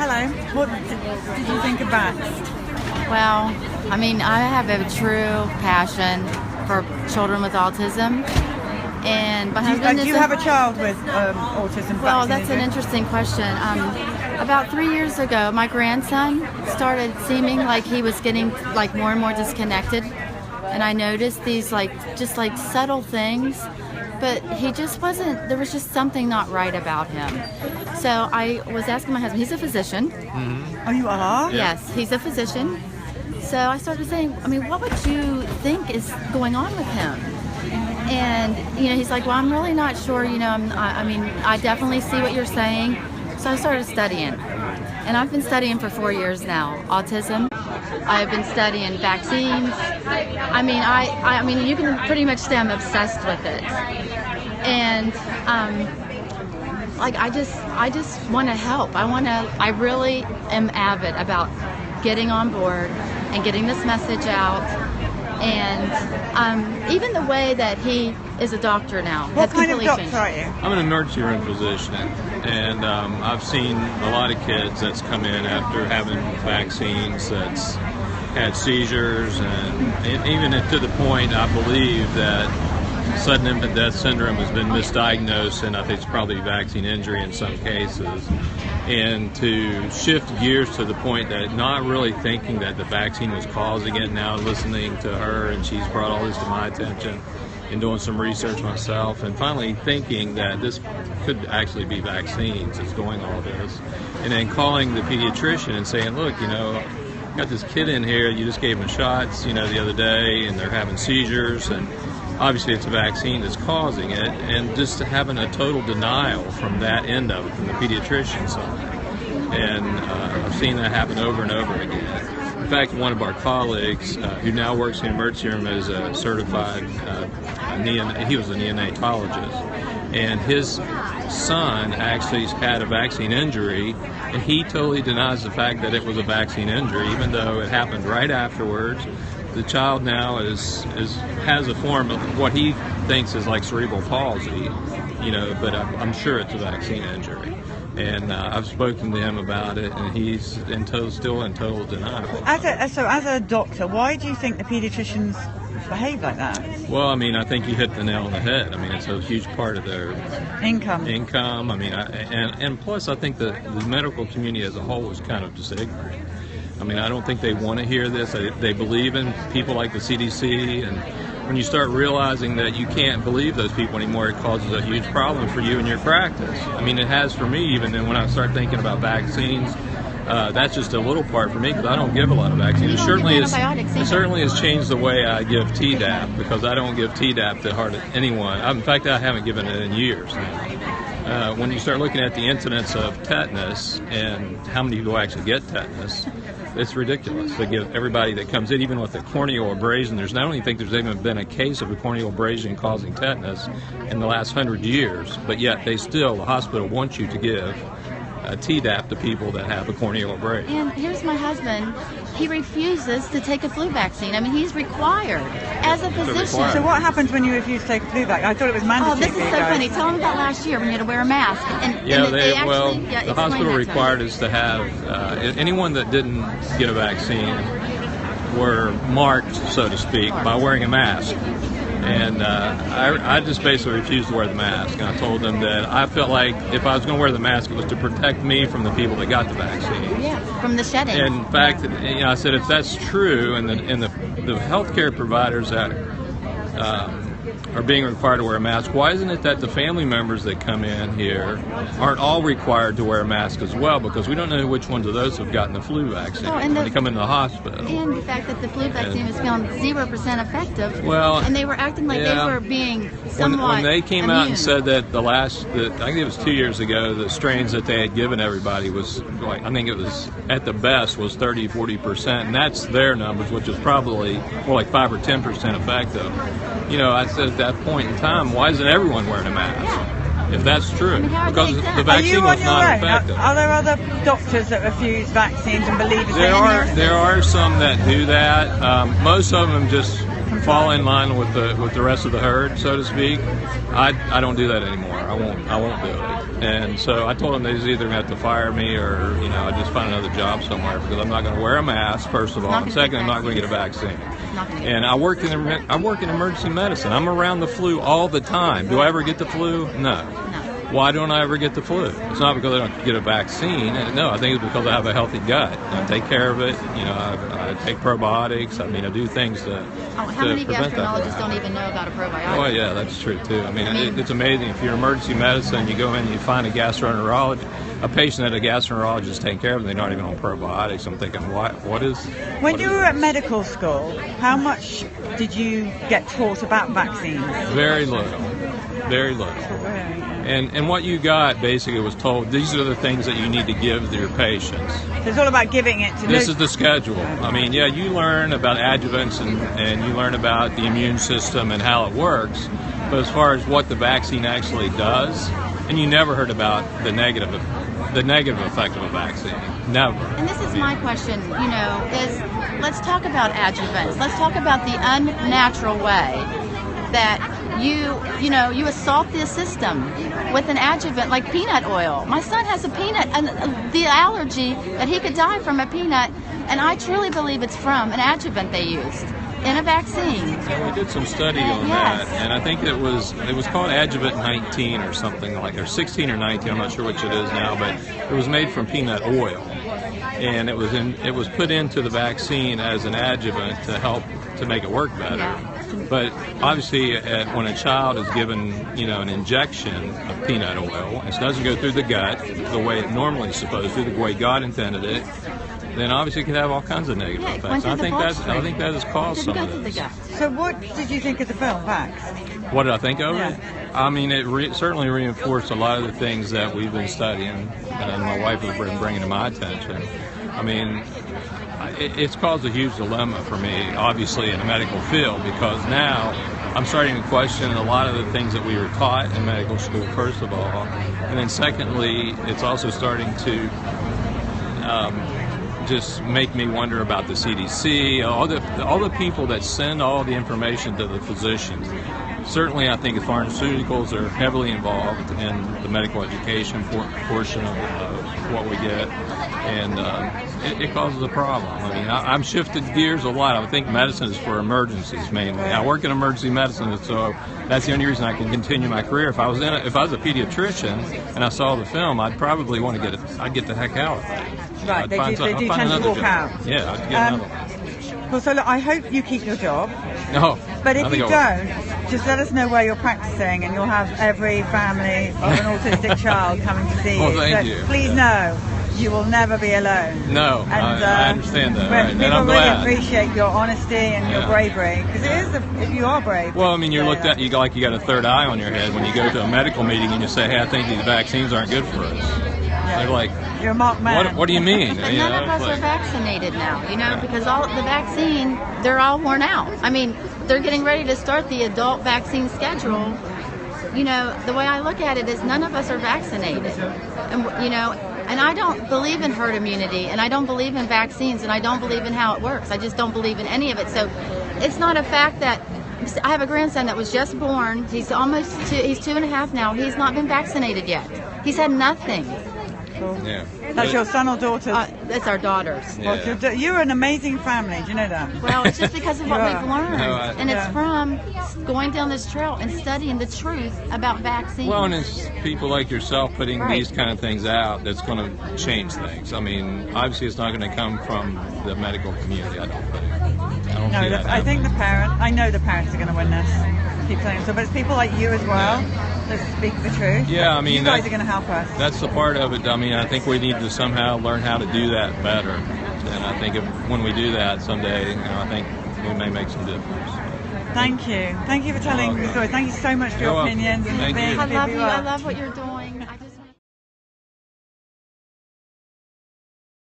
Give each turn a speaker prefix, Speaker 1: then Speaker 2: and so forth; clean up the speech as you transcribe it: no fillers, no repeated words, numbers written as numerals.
Speaker 1: Hello. What did you think of bats?
Speaker 2: Well, I mean, I have a true passion for children with autism, and my husband
Speaker 1: do you have a child with autism?
Speaker 2: Well, that's an interesting question. About 3 years ago, my grandson started seeming like he was getting like more and more disconnected, and I noticed these just subtle things, but he just wasn't. There was just something not right about him. So I was asking my husband. He's a physician.
Speaker 1: Mm-hmm. Oh, you are?
Speaker 2: Yes, he's a physician. So I started saying, I mean, what would you think is going on with him? And, he's like, well, I'm really not sure, I definitely see what you're saying. So I started studying. And I've been studying for 4 years now, autism. I've been studying vaccines. I mean, you can pretty much say I'm obsessed with it. And, I just want to help. I really am avid about getting on board and getting this message out, and even the way that he is a doctor now.
Speaker 1: What kind of doctor are you?
Speaker 3: I'm an emergency room physician, and I've seen a lot of kids that's come in after having vaccines that's had seizures, and even to the point I believe that sudden infant death syndrome has been misdiagnosed, and I think it's probably vaccine injury in some cases. And to shift gears to the point that not really thinking that the vaccine was causing it, now listening to her, and she's brought all this to my attention, and doing some research myself, and finally thinking that this could actually be vaccines that's doing all this. And then calling the pediatrician and saying, look, got this kid in here, you just gave him shots, the other day, and they're having seizures, and obviously it's a vaccine that's causing it, and just having a total denial from that end of it, from the pediatrician side. And I've seen that happen over and over again. In fact, one of our colleagues who now works in the emergency room as a certified he was a neonatologist, and his son actually had a vaccine injury, and he totally denies the fact that it was a vaccine injury, even though it happened right afterwards. The child now has a form of what he thinks is like cerebral palsy, but I'm sure it's a vaccine injury. And I've spoken to him about it, and he's still in total denial.
Speaker 1: As a doctor, why do you think the pediatricians behave like that?
Speaker 3: Well, I think you hit the nail on the head. It's a huge part of their income. And plus, I think the medical community as a whole is kind of just ignorant. I don't think they want to hear this. They believe in people like the CDC, and when you start realizing that you can't believe those people anymore, it causes a huge problem for you in your practice. It has for me, even then when I start thinking about vaccines. That's just a little part for me because I don't give a lot of vaccines. It certainly has changed the way I give t-dap, because I don't give t-dap to hardly anyone. In fact, I haven't given it in years now. When you start looking at the incidence of tetanus and how many people actually get tetanus, it's ridiculous. They give everybody that comes in, even with a corneal abrasion. I don't even think there's even been a case of a corneal abrasion causing tetanus in the last 100 years, but yet the hospital wants you to give t-dap to people that have a corneal abrasion.
Speaker 2: And here's my husband. He refuses to take a flu vaccine. He's required as a physician.
Speaker 1: So what happens when you refuse to take a flu vaccine? I thought it was mandatory.
Speaker 2: Oh, this is so funny. Tell them about last year when you had to wear a mask.
Speaker 3: The hospital required us to have anyone that didn't get a vaccine were marked, so to speak, by wearing a mask. And I just basically refused to wear the mask. And I told them that I felt like if I was going to wear the mask, it was to protect me from the people that got the vaccine.
Speaker 2: Yeah, from the shedding.
Speaker 3: And in fact, I said if that's true, and the healthcare providers that are being required to wear a mask, why isn't it that the family members that come in here aren't all required to wear a mask as well? Because we don't know which ones of those have gotten the flu vaccine when they come into the hospital.
Speaker 2: And the fact that the flu vaccine was found 0% effective. Well, and they were acting like they were being somewhat
Speaker 3: when they came
Speaker 2: immune.
Speaker 3: out and said that I think it was 2 years ago, the strains that they had given everybody was I think it was at the best was 30-40%, and that's their numbers, which is probably more like 5 or 10% effective. I said at that point in time, why isn't everyone wearing a mask? If that's true, because the vaccine was not effective.
Speaker 1: Are there other doctors that refuse vaccines and believe
Speaker 3: There are some that do that. Most of them just fall in line with the rest of the herd, so to speak, I don't do that anymore. I won't do it. And so I told them they was either going to have to fire me or I just find another job somewhere, because I'm not going to wear a mask, first of all, and second, I'm not going to get a vaccine. And I work in emergency medicine. I'm around the flu all the time. Do I ever get the flu? No. Why don't I ever get the flu? It's not because I don't get a vaccine. No, I think it's because I have a healthy gut. I take care of it. I take probiotics. I do things to
Speaker 2: how many gastroenterologists don't even know about a probiotic?
Speaker 3: Oh, yeah, that's true, too. It's amazing. If you're in emergency medicine, you go in and you find a gastroenterologist, a patient that a gastroenterologist is taking care of, and they're not even on probiotics. I'm thinking, what is...
Speaker 1: When you were at medical school, how much did you get taught about vaccines?
Speaker 3: Very little. Very little. And what you got basically was told, these are the things that you need to give to your patients.
Speaker 1: So it's all about giving it to...
Speaker 3: This is the schedule. You learn about adjuvants and you learn about the immune system and how it works, but as far as what the vaccine actually does, and you never heard about the negative effect of a vaccine. Never.
Speaker 2: And this is my question, is let's talk about adjuvants. Let's talk about the unnatural way that you assault the system with an adjuvant like peanut oil. My son has a peanut, the allergy that he could die from a peanut, and I truly believe it's from an adjuvant they used in a vaccine.
Speaker 3: Yeah, we did some study on that, and I think it was called adjuvant 19 or something like, or 16 or 19. I'm not sure which it is now, but it was made from peanut oil, and it was put into the vaccine as an adjuvant to help to make it work better. Yeah. But obviously, when a child is given, an injection of peanut oil, it doesn't go through the gut the way it normally is supposed to, the way God intended it, then obviously it can have all kinds of negative effects. I think that has caused some of this.
Speaker 1: So what did you think of the film, Vax?
Speaker 3: What did I think of it? It certainly reinforced a lot of the things that we've been studying, and my wife has been bringing to my attention. It's caused a huge dilemma for me, obviously, in the medical field, because now I'm starting to question a lot of the things that we were taught in medical school, first of all, and then secondly, it's also starting to just make me wonder about the CDC, all the people that send all the information to the physicians. Certainly, I think pharmaceuticals are heavily involved in the medical education portion of what we get, and it causes a problem. I'm shifted gears a lot. I think medicine is for emergencies mainly. I work in emergency medicine, so that's the only reason I can continue my career. If I was a pediatrician and I saw the film, I'd probably want to I'd get the heck out of it.
Speaker 1: Right, they do tend to walk out.
Speaker 3: Yeah, I'd get another one.
Speaker 1: Well, so look, I hope you keep your job.
Speaker 3: No.
Speaker 1: But if you don't, just let us know where you're practicing, and you'll have every family of an autistic child coming to see you.
Speaker 3: Well, thank you.
Speaker 1: Please know, you will never be alone.
Speaker 3: No, and, I understand that. Right.
Speaker 1: People
Speaker 3: and I'm
Speaker 1: really
Speaker 3: glad.
Speaker 1: appreciate your honesty and your bravery, because it is, if you are brave.
Speaker 3: Well, you're looked at, you got a third eye on your head when you go to a medical meeting and you say, hey, I think these vaccines aren't good for us. Yeah. They're like,
Speaker 1: you're a marked man.
Speaker 3: What do you mean?
Speaker 2: But none of us are vaccinated now, because all the vaccine, they're all worn out. They're getting ready to start the adult vaccine schedule. The way I look at it is none of us are vaccinated. And I don't believe in herd immunity, and I don't believe in vaccines, and I don't believe in how it works. I just don't believe in any of it. So it's not a fact that I have a grandson that was just born. He's almost he's 2.5 now. He's not been vaccinated yet. He's had nothing.
Speaker 3: Yeah.
Speaker 1: That's your son or daughter?
Speaker 2: That's our daughters.
Speaker 3: Yeah.
Speaker 1: Well, you're an amazing family. Do you know that?
Speaker 2: Well, it's just because of what we've learned. And it's
Speaker 1: Yeah.
Speaker 2: from going down this trail and studying the truth about vaccines.
Speaker 3: Well, and it's people like yourself putting
Speaker 2: Right.
Speaker 3: these kind of things out that's going to change things. Obviously, it's not going to come from the medical community, I don't think. I don't see that
Speaker 1: I think I know the parents are going to win this. Keep saying so, but it's people like you as well that speak the truth.
Speaker 3: Yeah,
Speaker 1: you guys are going to help us.
Speaker 3: That's the part of it. I think we need to somehow learn how to do that better. And I think when we do that someday, I think we may make some difference.
Speaker 1: Thank you. Thank you for telling the story. Thank you so much for your opinions.
Speaker 3: Thank you.
Speaker 2: I love you. I love what you're doing.